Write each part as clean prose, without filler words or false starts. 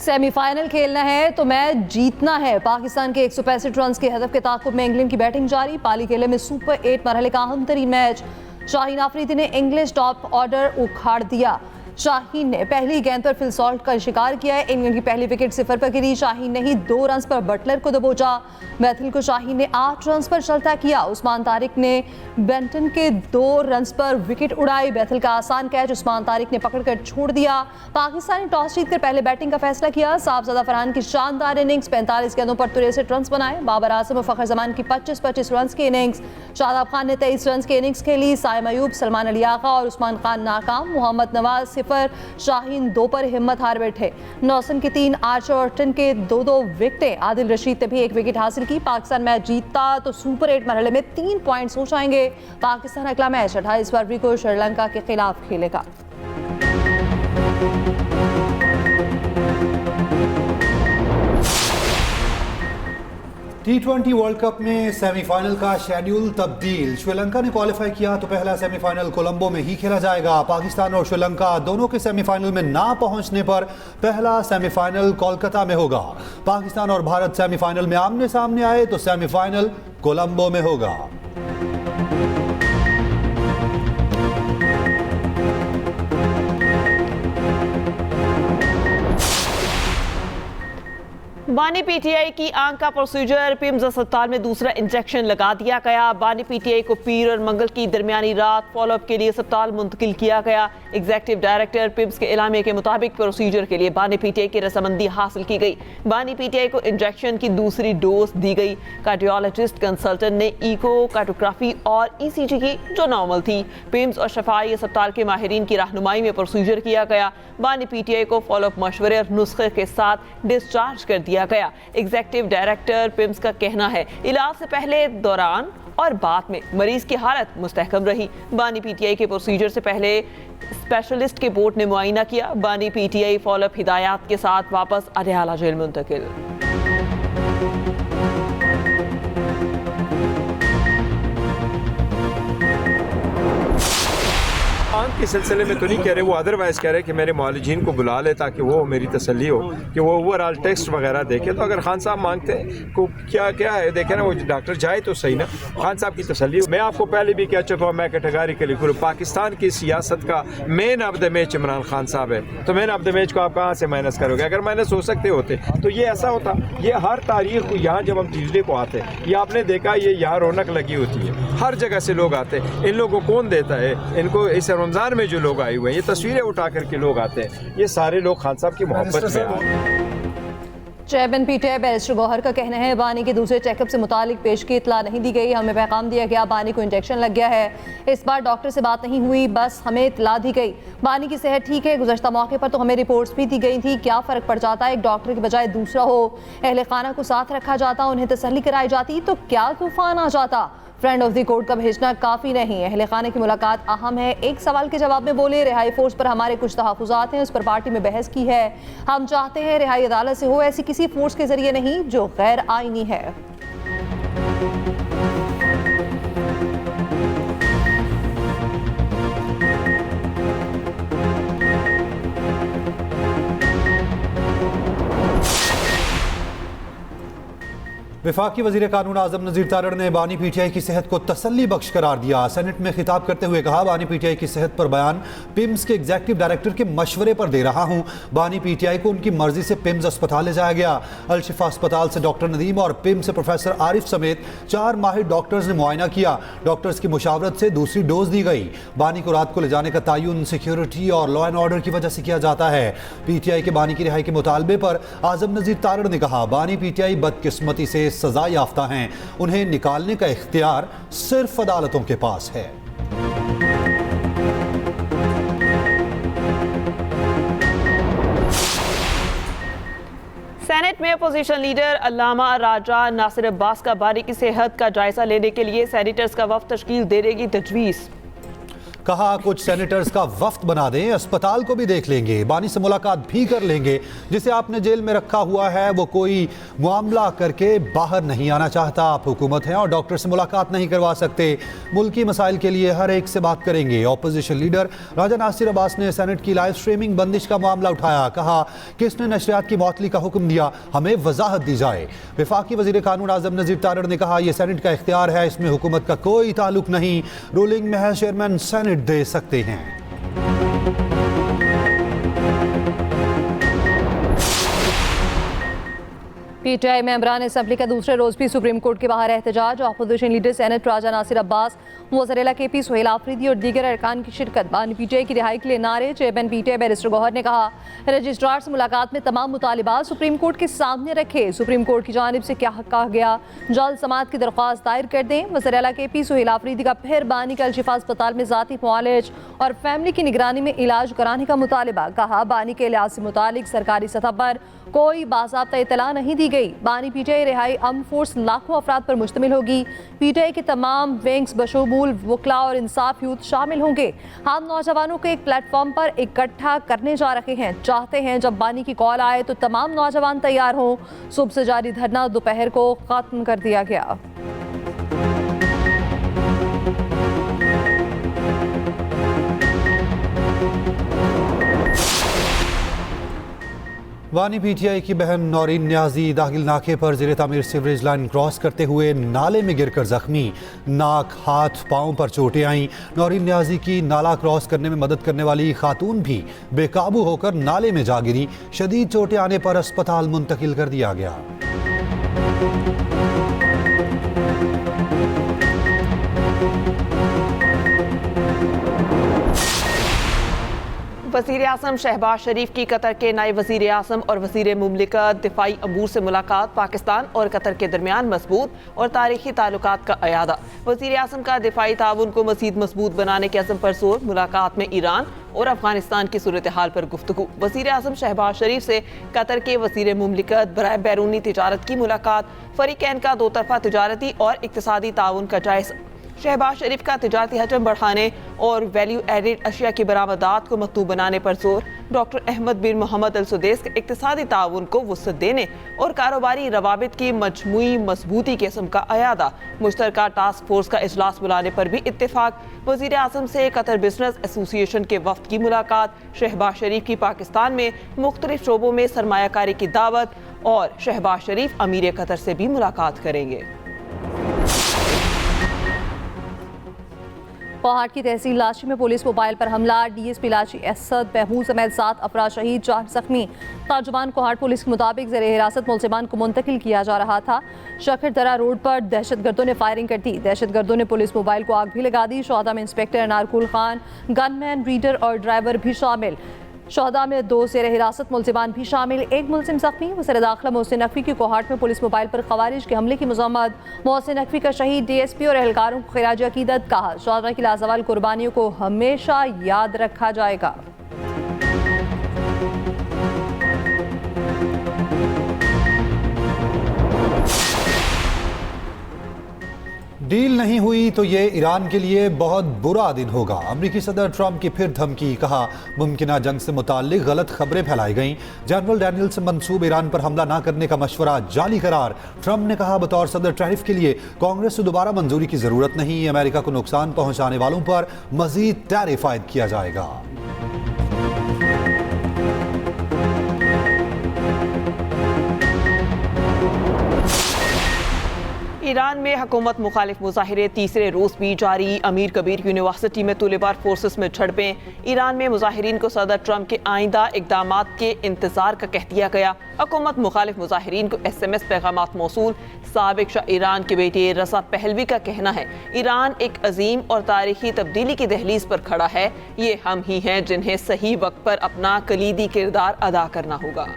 Semifinal खेलना है तो मैच जीतना है। पाकिस्तान के 165 रन के हदफ के ताक़ुब में इंग्लैंड की बैटिंग जारी। पाली खेले में सुपर 8 मरहले का अहम तरीन मैच। शाहीन आफरीदी ने इंग्लिश टॉप ऑर्डर उखाड़ दिया। शाहीन ने पहली गेंद पर फिल सॉल्ट का शिकार किया है। इंग्लैंड की पहली विकेट 0 पर गिरी। शाहीन ने ही 2 रन पर बटलर को दबोचा। बैथिल को शाहीन ने 8 रन पर चलता किया। उस्मान तारिक ने बेंटन के 2 रन पर विकेट उड़ाई। बैथिल का आसान कैच उस्मान तारिक ने पकड़कर छोड़ दिया। पाकिस्तान ने टॉस जीतकर पहले बैटिंग का फैसला किया। साफजादा फरहान की शानदार इनिंग्स, 45 गेंदों पर 63 रन बनाए। बाबर आजम और फखर जमान की 25-25 रन की इनिंग्स। शादाब खान ने 23 रन की इनिंग्स खेली। साइम अयूब, सलमान अली आगा और उस्मान खान नाकाम। मोहम्मद नवाज 0, शाहीन 2 पर हिम्मत हार बैठे। नौसन के 3, आर्चर और टन के 2-2 विकेटें। आदिल रशीद ने भी 1 विकेट हासिल की। पाकिस्तान मैच जीतता तो सुपर 8 मरहले में 3 पॉइंट्स हो जाएंगे। पाकिस्तान अगला मैच 28 फरवरी को श्रीलंका के खिलाफ खेलेगा। T20 वर्ल्ड कप में सेमीफाइनल का शेड्यूल तब्दील। श्रीलंका ने क्वालिफाई किया तो पहला सेमीफाइनल कोलंबो में ही खेला जाएगा। पाकिस्तान और श्रीलंका दोनों के सेमीफाइनल में ना पहुंचने पर पहला सेमीफाइनल कोलकाता में होगा। पाकिस्तान और भारत सेमीफाइनल में आमने सामने आए तो सेमीफाइनल कोलंबो में होगा। बानी पीटीआई की आंख का प्रोसीजर। पिम्स अस्पताल में दूसरा इंजेक्शन लगा दिया गया। बानी पीटीआई को पीर और मंगल की दरमियानी रात फॉलोअप के लिए अस्पताल मुंतकिल किया गया। एग्जीक्यूटिव डायरेक्टर पिम्स के इलामे के मुताबिक प्रोसीजर के लिए बानी पीटीआई की रजामंदी हासिल की गई। बानी पीटीआई को इंजेक्शन की दूसरी डोज दी गई। कार्डियोलॉजिस्ट कंसल्टेंट ने इको कार्डियोग्राफी और ईसीजी की जो नॉर्मल थी। पिम्स और शफाई अस्पताल के माहिरीन की रहनुमाई में प्रोसीजर किया गया। बानी पीटीआई को फॉलोअप मशवरे और नुस्खे के साथ डिस्चार्ज कर दिया गया। एग्जीक्यूटिव डायरेक्टर पिम्स का कहना है इलाज से पहले, दौरान और बाद में मरीज की हालत मुस्तहकम रही। बानी पीटीआई के प्रोसीजर से पहले स्पेशलिस्ट के बोर्ड ने मुआयना किया। बानी पीटीआई फॉलोअप हिदायत के साथ वापस अडयाला जेल मुंतकिल। आंख के सिलसिले में तो नहीं कह रहे, वो अदरवाइज़ कह रहे कि मेरे मौलिजीन को बुला ले ताकि वो मेरी तसल्ली हो कि वो ओवरऑल टेस्ट वगैरह देखे। तो अगर खान साहब मांगते हैं को क्या है देखे ना, वो डॉक्टर जाए तो सही ना, खान साहब की तसल्ली। मैं आपको पहले भी कह चुका हूँ, मैं कैटेगरिकली करूँ, पाकिस्तान की सियासत का main of the match Imran Khan साहब है। तो मेन ऑफ द मैच को आप कहाँ से माइनस करोगे? अगर माइनस हो सकते होते तो ये ऐसा होता। ये हर तारीख यहाँ जब हम ट्यूजडे को आते हैं, ये आपने देखा, ये यहाँ रौनक लगी होती है, हर जगह से लोग आते हैं। इन लोगों को कौन देता है? इनको इस रमज़ान में जो लोग आए हुए हैं, ये तस्वीरें उठा करके लोग आते हैं, ये सारे लोग खान साहब की मोहब्बत में आए। चेयरमैन पीटीआई बैरिस्टर गौहर का कहना है बानी के दूसरे चेकअप से मुतालिक पेश की इतला नहीं दी गई। हमें पैगाम दिया गया बानी को इंजेक्शन लग गया है। इस बार डॉक्टर से बात नहीं हुई, बस हमें इतला दी गई। बानी की सेहत ठीक है। गुज़श्ता मौके पर तो हमें रिपोर्ट्स भी दी गई थी। क्या फ़र्क पड़ जाता है एक डॉक्टर की बजाय दूसरा हो? अहले खाना को साथ रखा जाता, उन्हें तसल्ली कराई जाती तो क्या तूफान आ जाता? फ्रेंड ऑफ द कोर्ट का भेजना काफ़ी नहीं। अहले खाने की मुलाकात अहम है। एक सवाल के जवाब में बोले रिहाई फोर्स पर हमारे कुछ तहफ़्फ़ुज़ात हैं, उस पर पार्टी में बहस की है। हम चाहते हैं रिहाई अदालत से हो, ऐसी किसी फोर्स के जरिए नहीं जो गैर आईनी है। वफाकी वज़ीर कानून आज़म नज़ीर तारड़ ने बानी पीटीआई की सेहत को तसल्ली बख्श करार दिया। सेनेट में खिताब करते हुए कहा, बानी पीटीआई की सेहत पर बयान पिम्स के एग्जीक्यूटिव डायरेक्टर के मशवरे पर दे रहा हूँ। बानी पीटीआई को उनकी मर्जी से पिम्स अस्पताल ले जाया गया। अलशिफा अस्पताल से डॉक्टर नदीम और पिम्स से प्रोफेसर आरिफ समेत 4 माहिर डॉक्टर्स ने मुआयना किया। डॉक्टर्स की मुशावरत से दूसरी डोज दी गई। बानी को रात को ले जाने का तयन सिक्योरिटी और लॉ एंड ऑर्डर की वजह से किया जाता है। पीटीआई के बानी की रिहाई के मुतालबे पर आज़म नज़ीर तारड़ ने कहा, बानी पीटीआई बदकिस्मती से सजा याफ्ता हैं, उन्हें निकालने का इख्तियार सिर्फ अदालतों के पास है। सेनेट में अपोजिशन लीडर अल्लामा राजा नासिर अब्बास का बानी की सेहत का जायजा लेने के लिए सेनेटर्स का वफ्द तश्कील देने की तजवीज़। कहा कुछ सेनेटर्स का वफ्द बना दें, अस्पताल को भी देख लेंगे, बानी से मुलाकात भी कर लेंगे। जिसे आपने जेल में रखा हुआ है वो कोई मामला करके बाहर नहीं आना चाहता। आप हुकूमत हैं और डॉक्टर से मुलाकात नहीं करवा सकते। मुल्की मसाइल के लिए हर एक से बात करेंगे। ऑपोजिशन लीडर राजा नासिर अब्बास ने सेनेट की लाइव स्ट्रीमिंग बंदिश का मामला उठाया। कहा किसने नशरियात की मौतली का हुक्म दिया, हमें वजाहत दी जाए। वफाकी वजीर कानून आजम नजीर तारड़ ने कहा यह सेनेट का इख्तियार है, इसमें हुकूमत का कोई ताल्लुक नहीं, रूलिंग में है चेयरमैन सेनेट दे सकते हैं। पीटीआई मेंबरान असम्बली का दूसरे रोज भी सुप्रीम कोर्ट के बाहर एहतजाज। अपोजिशन लीडर सेनेट राजा नासिर अब्बास, वज़ीर KP सुहेल आफरीदी और दीगर अरकान की शिरकत। बानी पीटीआई की रिहाई के लिए नारे। चेयरमैन पीटीआई बैरिस्टर गौहर ने कहा रजिस्ट्रार से मुलाकात में तमाम मुतालिबात सुप्रीम कोर्ट के सामने रखे। सुप्रीम कोर्ट की जानिब से क्या कहा गया, जल्द समाअत की दरख्वास्त दायर कर दें। वज़ीर KP सुहेल आफरीदी का फिर बानी का अल-शिफा अस्पताल में ज़ाती मुआलिज और फैमिली की निगरानी में इलाज कराने का मुतालिबा। कहा बानी के इलाज से मुतालिक सरकारी सतह पर कोई बाज़ाब्ता इतला नहीं दी गई। बानी पीटीआई रिहाई अम फोर्स लाखों अफराद पर मुश्तमिल होगी। पीटीआई के तमाम विंग्स बशमूल वकला और इंसाफ यूथ शामिल होंगे। हम नौजवानों को एक प्लेटफॉर्म पर इकट्ठा करने जा रहे हैं। चाहते हैं जब बानी की कॉल आए तो तमाम नौजवान तैयार हों। सुबह से जारी धरना दोपहर को खत्म कर दिया गया। बानी पीटीआई की बहन नौरीन न्याजी दाखिल नाके पर ज़ेरे तामीर सीवरेज लाइन क्रॉस करते हुए नाले में गिरकर जख्मी। नाक, हाथ, पाँव पर चोटें आईं। नौरीन न्याजी की नाला क्रॉस करने में मदद करने वाली खातून भी बेकाबू होकर नाले में जा गिरी। शदीद चोटें आने पर अस्पताल मुंतकिल कर दिया गया। वज़ीर आज़म शहबाज शरीफ की कतर के नायब वज़ीर आज़म और वज़ीर मुमलिकत दिफाई अमूर से मुलाकात। पाकिस्तान और कतर के दरमियान मजबूत और तारीखी ताल्लुकात का अयादा। वज़ीर आज़म का दिफाई ताउन को मज़ीद मजबूत बनाने के अज़म पर जोर। मुलाकात में ईरान और अफगानिस्तान की सूरत हाल पर गुफ्तगू। वज़ीर आज़म शहबाज शरीफ से कतर के वज़ीर मुमलिकत बराए बैरूनी तिजारत की मुलाकात। फ़रीक़ैन का दो तरफ़ा तिजारती और इक़्तिसादी ताउन का जायज़ा। शहबाज शरीफ का तिजारती हजम बढ़ाने और वैल्यू एडिड अशिया की बरामदात को मतलूब बनाने पर जोर। डॉक्टर अहमद बिन मोहम्मद अल सुदैस के इक़्तिसादी ताउन को वुसअत देने और कारोबारी रवाबित की मजमूई मजबूती के किस्म का अयादा। मुश्तरका टास्क फोर्स का इजलास बुलाने पर भी इत्तेफाक। वज़ीर आज़म से कतर बिजनेस एसोसिएशन के वफ्द की मुलाकात। शहबाज शरीफ की पाकिस्तान में मुख्तलिफ शोबों में सरमायाकारी की दावत और शहबाज शरीफ अमीर कतर से भी मुलाकात करेंगे। कोहाट की तहसील लाची में पुलिस मोबाइल पर हमला। DSP लाची असद महमूद समेत 7 अफराद शहीद, 4 जख्मी। तर्जुमान कोहाट पुलिस के मुताबिक ज़ेरे हिरासत मुलजिमान को मुंतकिल किया जा रहा था। शखर दरा रोड पर दहशतगर्दों ने फायरिंग कर दी। दहशतगर्दों ने पुलिस मोबाइल को आग भी लगा दी। शोहदा में इंस्पेक्टर अनारकुल खान, गनमैन, रीडर और ड्राइवर भी शामिल। शोहदा में 2 ज़ेरे हिरासत मुलजिमान भी शामिल, 1 मुलजिम जख्मी। वज़ीर दाखिला मोहसिन नकवी की कोहाट में पुलिस मोबाइल पर खवारिज के हमले की मज़म्मत। मोहसिन नकवी का शहीद DSP और एहलकारों को खिराज अकीदत। कहा शोहदा की लाजवाल कुर्बानियों को हमेशा याद रखा जाएगा। डील नहीं हुई तो ये ईरान के लिए बहुत बुरा दिन होगा। अमरीकी सदर ट्रंप की फिर धमकी। कहा मुमकिना जंग से मुताल्लिक गलत खबरें फैलाई गईं। जनरल डैनियल से मंसूब ईरान पर हमला न करने का मशवरा जाली करार। ट्रंप ने कहा बतौर सदर टैरिफ के लिए कांग्रेस से दोबारा मंजूरी की जरूरत नहीं। अमेरिका को नुकसान पहुंचाने वालों पर मजीद टैरिफ आयद किया जाएगा। ईरान में हुकूमत मुखालिफ मुजाहिरे तीसरे रोज भी जारी। अमीर कबीर यूनिवर्सिटी में तुलिबार फोर्सेस में झड़पें। ईरान में मुजाहिरीन को सदर ट्रंप के आइंदा इकदामात के इंतजार का कह दिया गया। हुकूमत मुखालिफ मुजाहिरीन को SMS पैगामात मौसूल। साबिक शाह ईरान के बेटे रज़ा पहलवी का कहना है ईरान एक अजीम और तारीखी तब्दीली की दहलीज पर खड़ा है। ये हम ही हैं जिन्हें सही वक्त पर अपना कलीदी किरदार अदा करना होगा।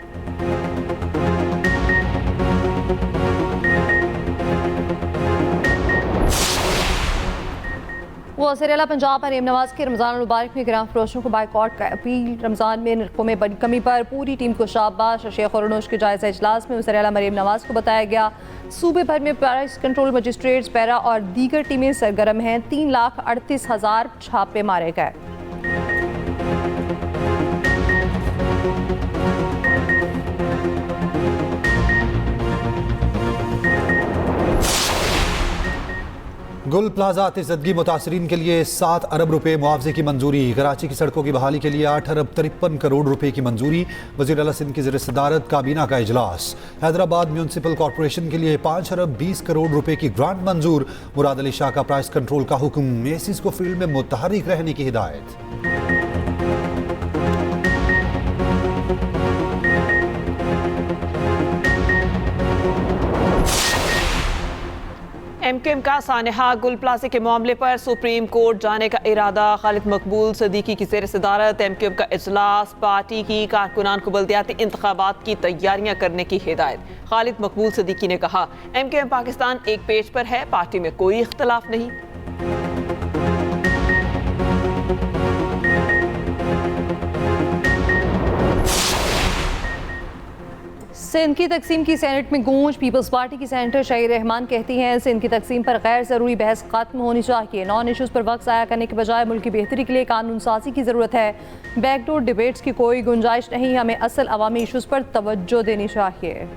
वज़ीर-ए-आला पंजाब मरीम नवाज के रमज़ान मुबारक में गिराम फरोशों को बाइकआउट का अपील। रमज़ान में नरखों में बड़ी कमी पर पूरी टीम को शाबाश। शेख और के जायज़ा इजलास में वज़ीर-ए-आला मरीम नवाज को बताया गया सूबे भर में प्राइस कंट्रोल मजिस्ट्रेट्स, पैरा और दीगर टीमें सरगर्म हैं। 3,38,000 छापे मारे गए। गुल प्लाजा तिजदगी मुतासरीन के लिए 7 अरब रुपए मुआवजे की मंजूरी। कराची की सड़कों की बहाली के लिए 8 अरब 53 करोड़ रुपए की मंजूरी। वज़ीर आला सिंध की ज़ेर सदारत काबीना का इजलास। हैदराबाद म्यूनसिपल कॉरपोरेशन के लिए 5 अरब 20 करोड़ रुपए की ग्रांट मंजूर। मुराद अली शाह का प्राइस कंट्रोल का हुक्म। एसीज को फील्ड में मुतहरिक रहने की हिदायत। एमक्यूएम का सानहा गुल प्लाजा के मामले पर सुप्रीम कोर्ट जाने का इरादा। खालिद मकबूल सदीकी की ज़ेर सदारत एमक्यूएम का इजलास। पार्टी की कारकुनान को बल्दियाती इंतखाबात की तैयारियां करने की हिदायत। खालिद मकबूल सदीकी ने कहा एमक्यूएम पाकिस्तान एक पेज पर है, पार्टी में कोई इख्तलाफ नहीं। सिंध की तकसीम की सेनेट में गूंज। पीपल्स पार्टी की सेनेटर शाहिद रहमान कहती हैं सिंध की तकसीम पर गैर ज़रूरी बहस खत्म होनी चाहिए। नॉन इशूज़ पर वक्त ज़ाया करने के बजाय मुल्क की बेहतरी के लिए कानून साजी की ज़रूरत है। बैकडोर डिबेट्स की कोई गुंजाइश नहीं। हमें असल अवामी इशूज़ पर तवज्जो देनी चाहिए।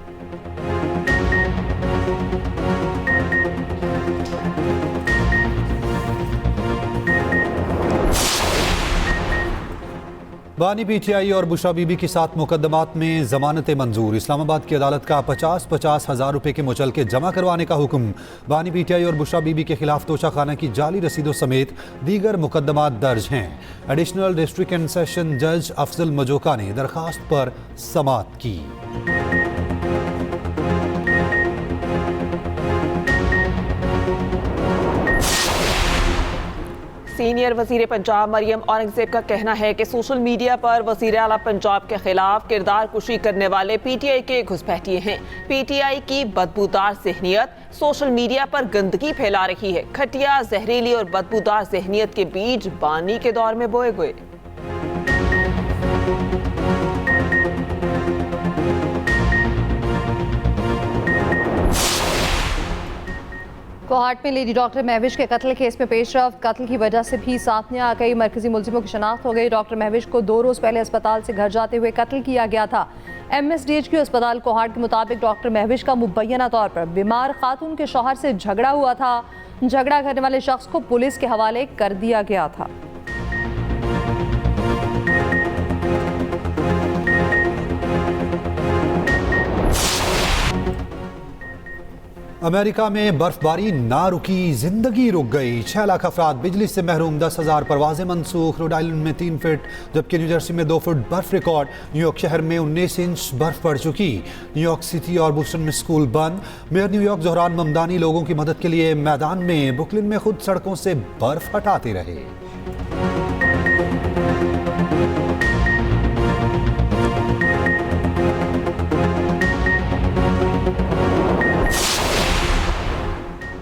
बानी पीटीआई और बुशरा बीबी के साथ मुकदमात में जमानतें मंजूर। इस्लामाबाद की अदालत का 50-50 हज़ार रुपए के मुचलके जमा करवाने का हुक्म। बानी पीटीआई और बुशरा बीबी के खिलाफ तोशाखाना की जाली रसीदों समेत दीगर मुकदमात दर्ज हैं। एडिशनल डिस्ट्रिक्ट एंड सेशन जज अफजल मजोका ने दरखास्त पर समाअत की। सीनियर वजीर पंजाब मरियम औरंगजेब का कहना है कि सोशल मीडिया पर वजीर आला पंजाब के खिलाफ किरदार कुशी करने वाले पीटीआई के घुसपैठिए हैं। पीटीआई की बदबूदार जहनियत सोशल मीडिया पर गंदगी फैला रही है। घटिया, जहरीली और बदबूदार जहनियत के बीज बानी के दौर में बोए गए। कोहाट में लेडी डॉक्टर महविश के कत्ल केस में पेशरफ। कत्ल की वजह से भी सामने आ गई। मरकजी मुलजिमों की शनाख्त हो गई। डॉक्टर महविश को 2 रोज पहले अस्पताल से घर जाते हुए कत्ल किया गया था। MSDHQ अस्पताल कोहाट के मुताबिक डॉक्टर महविश का मुबैना तौर पर बीमार खातून के शौहर से झगड़ा हुआ था। झगड़ा करने वाले शख्स को पुलिस के हवाले कर दिया गया था। अमेरिका में बर्फबारी ना रुकी, जिंदगी रुक गई। 6 लाख अफराद बिजली से महरूम। 10,000 परवाजें मनसूख। रोड आइलैंड में 3 फीट जबकि न्यूजर्सी में 2 फुट बर्फ रिकॉर्ड। न्यूयॉर्क शहर में 19 इंच बर्फ पड़ चुकी। न्यूयॉर्क सिटी और बोस्टन में स्कूल बंद। मेयर न्यूयॉर्क जोहरान ममदानी लोगों की मदद के लिए मैदान में। ब्रुकलिन में खुद सड़कों से बर्फ हटाते रहे।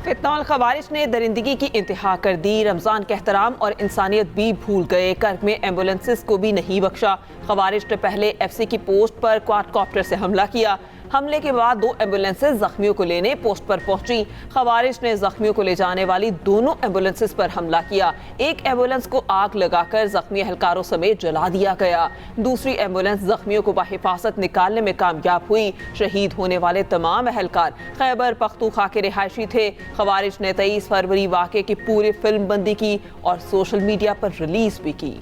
फितनौल खवारिज ने दरिंदगी की इंतहा कर दी। रमजान के एहतराम और इंसानियत भी भूल गए। कर्क में एम्बुलेंसेस को भी नहीं बख्शा। खवारिज ने पहले FC की पोस्ट पर क्वाडकॉप्टर से हमला किया। हमले के बाद 2 एम्बुलेंसेस जख्मियों को लेने पोस्ट पर पहुंची। खवारिज ने जख्मियों को ले जाने वाली दोनों एम्बुलेंसेस पर हमला किया। एक एम्बुलेंस को आग लगाकर जख्मी एहलकारों समेत जला दिया गया। दूसरी एम्बुलेंस जख्मियों को बाहिफाजत निकालने में कामयाब हुई। शहीद होने वाले तमाम एहलकार खैबर पख्तूनख्वा के रिहायशी थे। खवारिज ने 23 फरवरी वाक़े की पूरी फिल्म बंदी की और सोशल मीडिया पर रिलीज भी की।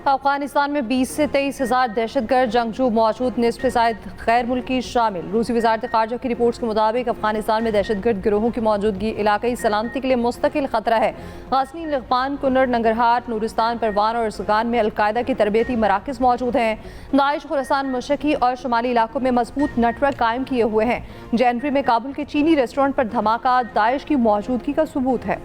अफगानिस्तान में 20 से 23 हज़ार दहशतगर्द जंगजू मौजूद। निस्फ शायद गैर मुल्की शामिल। रूसी वजारत खारजा की रिपोर्ट्स के मुताबिक अफगानिस्तान में दहशतगर्द गिरोहों की मौजूदगी इलाकई सलामती के लिए मुस्तकिल खतरा है। गाज़नी, लगपान, कुन्नर, नंगरहार, नूरिस्तान, परवान और इसगान में अलकायदा की तरबियती मराकज़ मौजूद हैं। दाइश खुरासान, मशरकी और शुमाली इलाकों में मजबूत नेटवर्क कायम किए हुए हैं। जनवरी में काबुल के चीनी रेस्टोरेंट पर धमाका दाइश की मौजूदगी का सबूत है।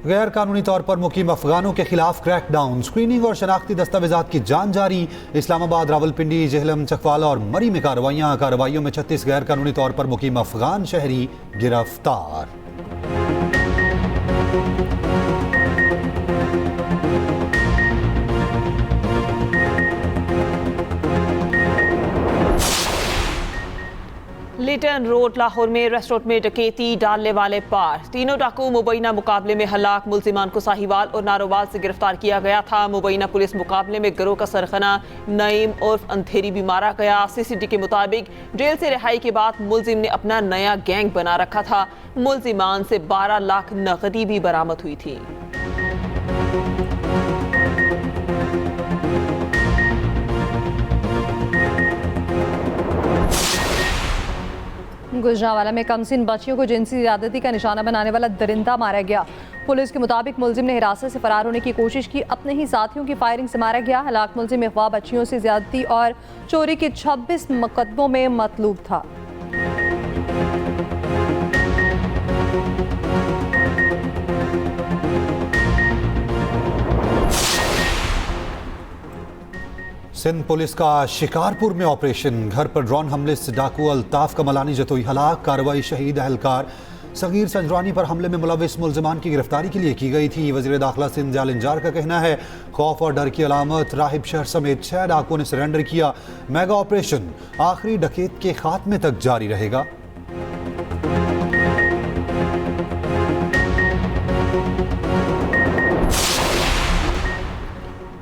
गैर कानूनी तौर पर मुकीम अफगानों के खिलाफ क्रैकडाउन, स्क्रीनिंग और शनाख्ती दस्तावेजात की जांच जारी। इस्लामाबाद, रावलपिंडी, जेहलम, चकवाला और मरी में कार्रवाइयों में 36 गैर कानूनी तौर पर मुकीम अफगान शहरी गिरफ्तार। लिटन रोड लाहौर में रेस्टोरेंट में डकैती डालने वाले पार, तीनों डाकू मुबैना मुकाबले में हलाक। मुल्जिमान को साहिवाल और नारोवाल से गिरफ्तार किया गया था। मुबैना पुलिस मुकाबले में गिरोह का सरगना नईम उर्फ अंधेरी भी मारा गया। सीसीटी के मुताबिक जेल से रिहाई के बाद मुल्जिम ने अपना नया गैंग बना रखा था। मुल्जिमान से 12 लाख नकदी भी बरामद हुई थी। गुजरांवाला में कमसिन बच्चियों को जिनसी ज्यादती का निशाना बनाने वाला दरिंदा मारा गया। पुलिस के मुताबिक मुल्जिम ने हिरासत से फरार होने की कोशिश की, अपने ही साथियों की फायरिंग से मारा गया। हलाक मुल्जिम अगवा, बच्चियों से ज्यादती और चोरी के 26 मुकदमों में मतलूब था। सिंध पुलिस का शिकारपुर में ऑपरेशन, घर पर ड्रोन हमले से डाकू अल्ताफ कमलानी जतोई हलाक। कार्रवाई शहीद अहलकार सगीर संजरानी पर हमले में मुलविस मुल्जिमान की गिरफ्तारी के लिए की गई थी। वज़ीर दाखिला सिंध जाल इंजार का कहना है खौफ और डर की अलामत, राहिब शहर समेत 6 डाकुओं ने सरेंडर किया। मेगा ऑपरेशन आखिरी डकैत के खात्मे तक जारी रहेगा।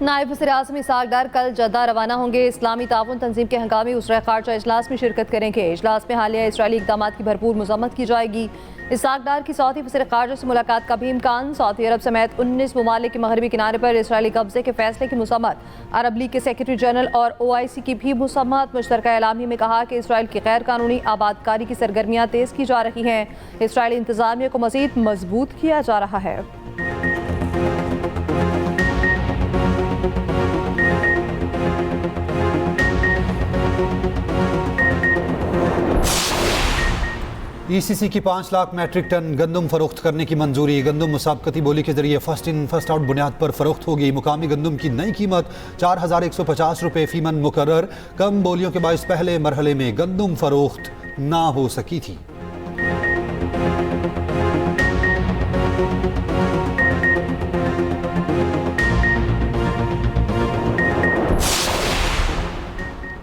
नायब वज़ीर-ए-आज़म इसहाक डार कल जद्दा रवाना होंगे। इस्लामी ताउन तंजीम के हंगामी उसरा खारजा इजलास में शिरकत करेंगे। इजलास में हालिया इसराइली इक़दाम की भरपूर मज़म्मत की जाएगी। इसहाक डार की सऊदी वज़ीर खारजा से मुलाकात का भी इम्कान। सऊदी अरब समेत 19 ममालिक के मगरबी किनारे पर इसराइली कब्जे के फैसले की मुसम्मत। अरब लीग के सेक्रेटरी जनरल और OIC की भी मुसम्मत। मुश्तरका एलामी में कहा कि इसराइल की गैर कानूनी आबादकारी की सरगर्मियाँ तेज़ की जा रही हैं। इसराइली इंतज़ामिया को मज़ीद मजबूत किया जा रहा है। ECC की 5 लाख मैट्रिक टन गंदम फरोख्त करने की मंजूरी। गंदम मुसाबकती बोली के जरिए फर्स्ट इन फर्स्ट आउट बुनियाद पर फरोख्त होगी। मुकामी गंदम की नई कीमत 4150 रुपये फी मन मुकर्रर। कम बोलियों के बायस पहले मरहले में गंदम फरोख्त ना हो सकी थी।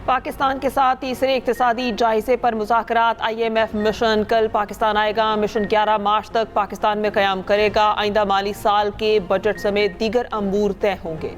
पाकिस्तान के साथ तीसरे इक्तिसादी जायजे पर मुज़ाकरात। IMF मिशन कल पाकिस्तान आएगा। मिशन 11 मार्च तक पाकिस्तान में क़याम करेगा। आइंदा माली साल के बजट समेत दीगर अमूर तय होंगे।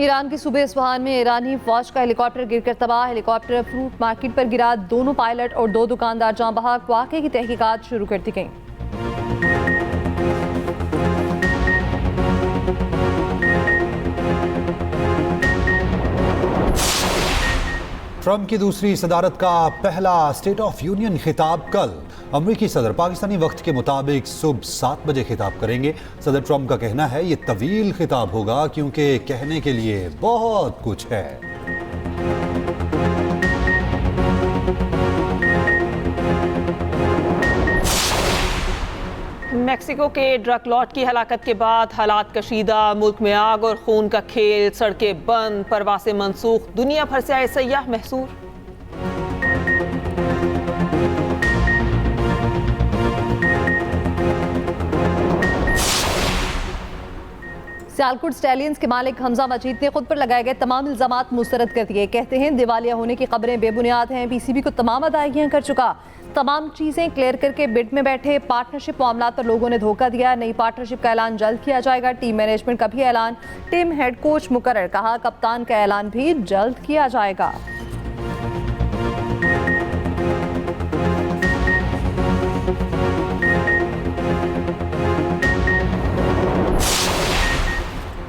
ईरान के सूबे इस्फहान में ईरानी फौज का हेलीकॉप्टर गिरकर तबाह। हेलीकॉप्टर फ्रूट मार्केट पर गिरा। दोनों पायलट और 2 दुकानदार जाँ बहक। वाक़े की तहकीकात शुरू कर दी गई। ट्रंप की दूसरी सदारत का पहला स्टेट ऑफ यूनियन खिताब कल। अमरीकी सदर पाकिस्तानी वक्त के मुताबिक सुबह 7 बजे खिताब करेंगे। सदर ट्रंप का कहना है ये तवील खिताब होगा क्योंकि कहने के लिए बहुत कुछ है। मेक्सिको के ड्रग लॉर्ड की हलाकत के बाद हालात कशीदा। मुल्क में आग और खून का खेल, सड़कें बंद, परवासें मनसूख। दुनिया भर से आए सयाह महसूर। सियालकोट स्टैलियंस के मालिक हमजा मजीद ने खुद पर लगाए गए तमाम इल्जामात मुस्तरद कर दिए। कहते हैं दिवालिया होने की खबरें बेबुनियाद हैं। PCB को तमाम अदायगियां कर चुका, तमाम चीजें क्लियर करके बिड में बैठे। पार्टनरशिप मामला पर लोगों ने धोखा दिया। नई पार्टनरशिप का ऐलान जल्द किया जाएगा। टीम मैनेजमेंट का भी ऐलान। टीम हेड कोच मुकर्रर, कहा कप्तान का ऐलान भी जल्द किया जाएगा।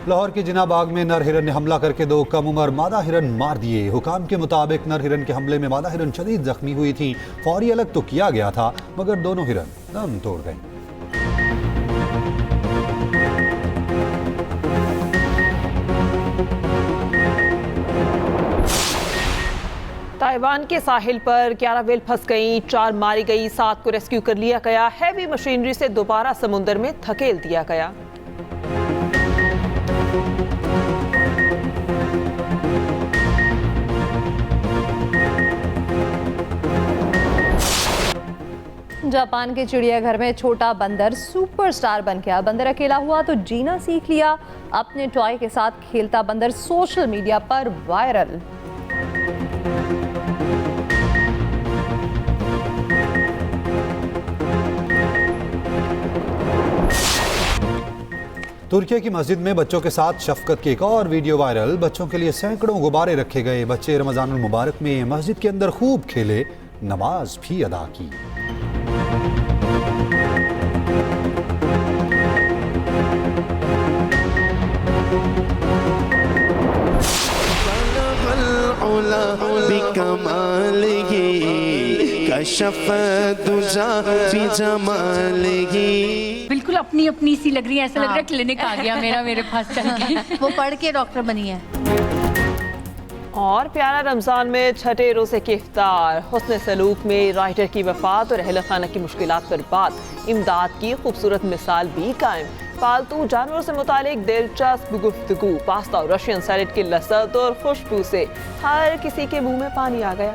लाहौर के जिना बाग में नर हिरन ने हमला करके 2 कम उम्र मादा हिरन मार दिए। हुकाम के मुताबिक नर हिरन के हमले में मादा हिरन शदीद जख्मी हुई थी। फौरी अलग तो किया गया था मगर दोनों हिरन दम तोड़ गए। ताइवान के साहिल पर 11 व्हेल फंस गई, 4 मारी गई, 7 को रेस्क्यू कर लिया गया। हैवी मशीनरी से दोबारा समुद्र में धकेल दिया गया। जापान के चिड़ियाघर में छोटा बंदर सुपरस्टार बन गया। बंदर अकेला हुआ तो जीना सीख लिया। अपने टॉय के साथ खेलता बंदर सोशल मीडिया पर वायरल। तुर्की की मस्जिद में बच्चों के साथ शफकत की एक और वीडियो वायरल। बच्चों के लिए सैकड़ों गुब्बारे रखे गए। बच्चे रमजानुल मुबारक में मस्जिद के अंदर खूब खेले, नमाज भी अदा की। बिल्कुल अपनी अपनी सी लग रही है, ऐसा लग रहा है क्लिनिक आ गया मेरे पास चल के। वो पढ़ के डॉक्टर बनी है। और प्यारा रमजान में छठे रोजे की इफ्तार। हुस्न सलूक में राइटर की वफात और अहल खाना की मुश्किलात पर बात। इमदाद की खूबसूरत मिसाल भी कायम। पालतू जानवरों से मुतालिक दिलचस्प गुफ्तगू। पास्ता और रशियन सैलेड की लज़्ज़त और खुशबू से हर किसी के मुंह में पानी आ गया।